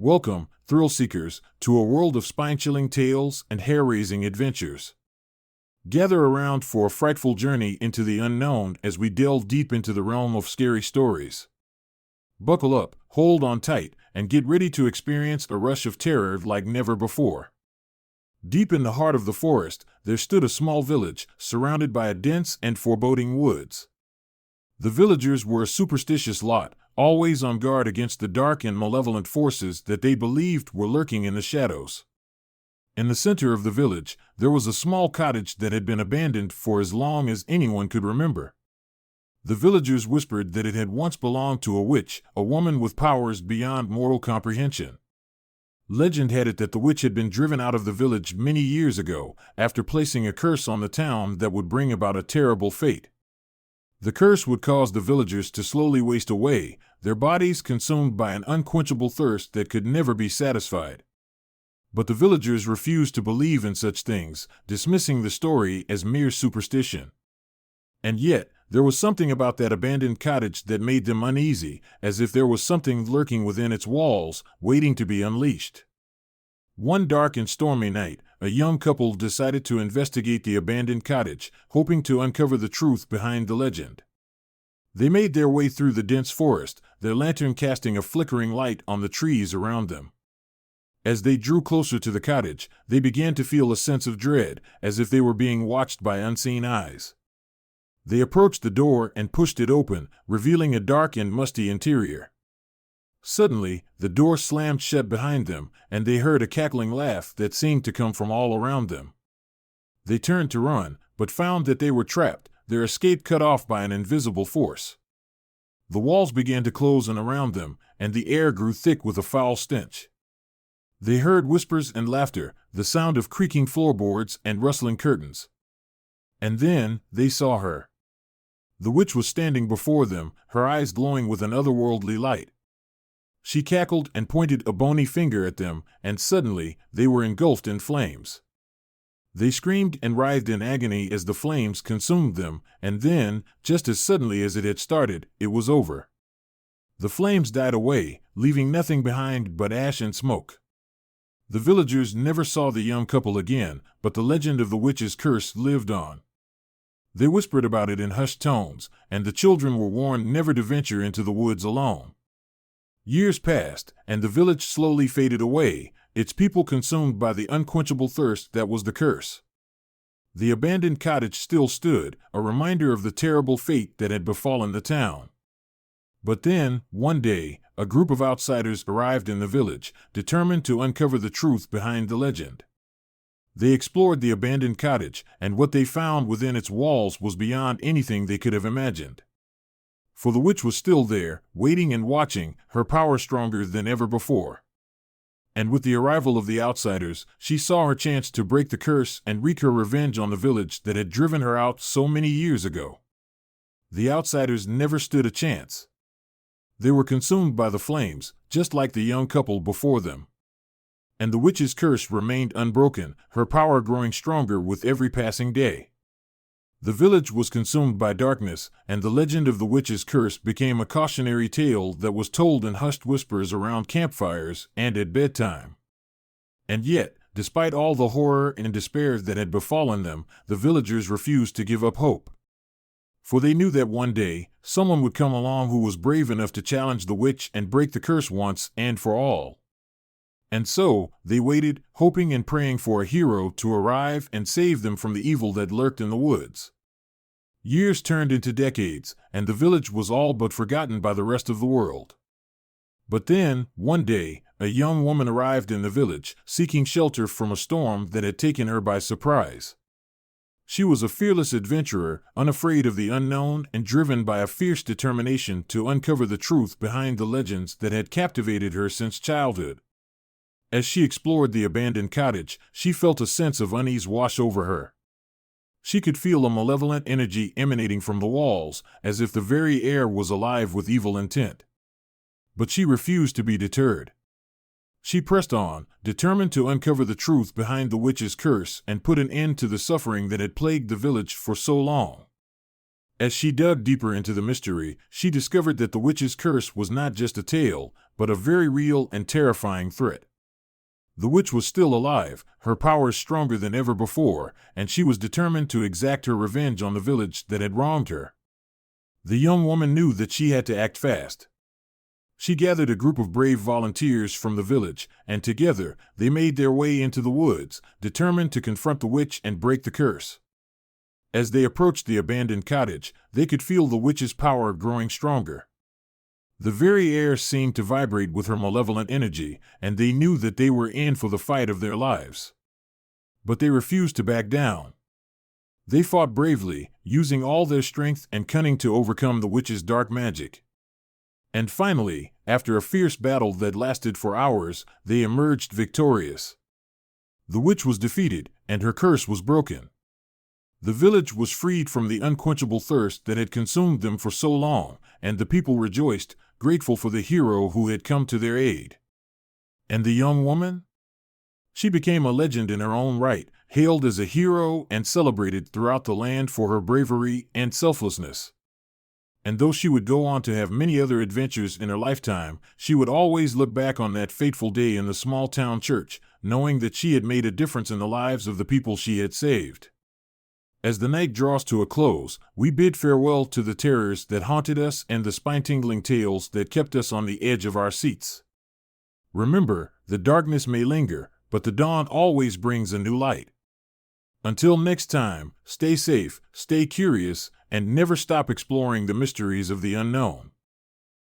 Welcome, thrill seekers, to a world of spine-chilling tales and hair-raising adventures. Gather around for a frightful journey into the unknown as we delve deep into the realm of scary stories. Buckle up, hold on tight, and get ready to experience a rush of terror like never before. Deep in the heart of the forest, there stood a small village, surrounded by a dense and foreboding woods. The villagers were a superstitious lot, always on guard against the dark and malevolent forces that they believed were lurking in the shadows. In the center of the village, there was a small cottage that had been abandoned for as long as anyone could remember. The villagers whispered that it had once belonged to a witch, a woman with powers beyond mortal comprehension. Legend had it that the witch had been driven out of the village many years ago, after placing a curse on the town that would bring about a terrible fate. The curse would cause the villagers to slowly waste away, their bodies consumed by an unquenchable thirst that could never be satisfied. But the villagers refused to believe in such things, dismissing the story as mere superstition. And yet, there was something about that abandoned cottage that made them uneasy, as if there was something lurking within its walls, waiting to be unleashed. One dark and stormy night, a young couple decided to investigate the abandoned cottage, hoping to uncover the truth behind the legend. They made their way through the dense forest, their lantern casting a flickering light on the trees around them. As they drew closer to the cottage, they began to feel a sense of dread, as if they were being watched by unseen eyes. They approached the door and pushed it open, revealing a dark and musty interior. Suddenly, the door slammed shut behind them, and they heard a cackling laugh that seemed to come from all around them. They turned to run, but found that they were trapped, their escape cut off by an invisible force. The walls began to close in around them, and the air grew thick with a foul stench. They heard whispers and laughter, the sound of creaking floorboards and rustling curtains. And then, they saw her. The witch was standing before them, her eyes glowing with an otherworldly light. She cackled and pointed a bony finger at them, and suddenly, they were engulfed in flames. They screamed and writhed in agony as the flames consumed them, and then, just as suddenly as it had started, it was over. The flames died away, leaving nothing behind but ash and smoke. The villagers never saw the young couple again, but the legend of the witch's curse lived on. They whispered about it in hushed tones, and the children were warned never to venture into the woods alone. Years passed, and the village slowly faded away, its people consumed by the unquenchable thirst that was the curse. The abandoned cottage still stood, a reminder of the terrible fate that had befallen the town. But then, one day, a group of outsiders arrived in the village, determined to uncover the truth behind the legend. They explored the abandoned cottage, and what they found within its walls was beyond anything they could have imagined. For the witch was still there, waiting and watching, her power stronger than ever before. And with the arrival of the outsiders, she saw her chance to break the curse and wreak her revenge on the village that had driven her out so many years ago. The outsiders never stood a chance. They were consumed by the flames, just like the young couple before them. And the witch's curse remained unbroken, her power growing stronger with every passing day. The village was consumed by darkness, and the legend of the witch's curse became a cautionary tale that was told in hushed whispers around campfires and at bedtime. And yet, despite all the horror and despair that had befallen them, the villagers refused to give up hope. For they knew that one day, someone would come along who was brave enough to challenge the witch and break the curse once and for all. And so, they waited, hoping and praying for a hero to arrive and save them from the evil that lurked in the woods. Years turned into decades, and the village was all but forgotten by the rest of the world. But then, one day, a young woman arrived in the village, seeking shelter from a storm that had taken her by surprise. She was a fearless adventurer, unafraid of the unknown and driven by a fierce determination to uncover the truth behind the legends that had captivated her since childhood. As she explored the abandoned cottage, she felt a sense of unease wash over her. She could feel a malevolent energy emanating from the walls, as if the very air was alive with evil intent. But she refused to be deterred. She pressed on, determined to uncover the truth behind the witch's curse and put an end to the suffering that had plagued the village for so long. As she dug deeper into the mystery, she discovered that the witch's curse was not just a tale, but a very real and terrifying threat. The witch was still alive, her powers stronger than ever before, and she was determined to exact her revenge on the village that had wronged her. The young woman knew that she had to act fast. She gathered a group of brave volunteers from the village, and together they made their way into the woods, determined to confront the witch and break the curse. As they approached the abandoned cottage, they could feel the witch's power growing stronger. The very air seemed to vibrate with her malevolent energy, and they knew that they were in for the fight of their lives. But they refused to back down. They fought bravely, using all their strength and cunning to overcome the witch's dark magic. And finally, after a fierce battle that lasted for hours, they emerged victorious. The witch was defeated, and her curse was broken. The village was freed from the unquenchable thirst that had consumed them for so long, and the people rejoiced, grateful for the hero who had come to their aid. And the young woman? She became a legend in her own right, hailed as a hero and celebrated throughout the land for her bravery and selflessness. And though she would go on to have many other adventures in her lifetime, she would always look back on that fateful day in the small town church, knowing that she had made a difference in the lives of the people she had saved. As the night draws to a close, we bid farewell to the terrors that haunted us and the spine-tingling tales that kept us on the edge of our seats. Remember, the darkness may linger, but the dawn always brings a new light. Until next time, stay safe, stay curious, and never stop exploring the mysteries of the unknown.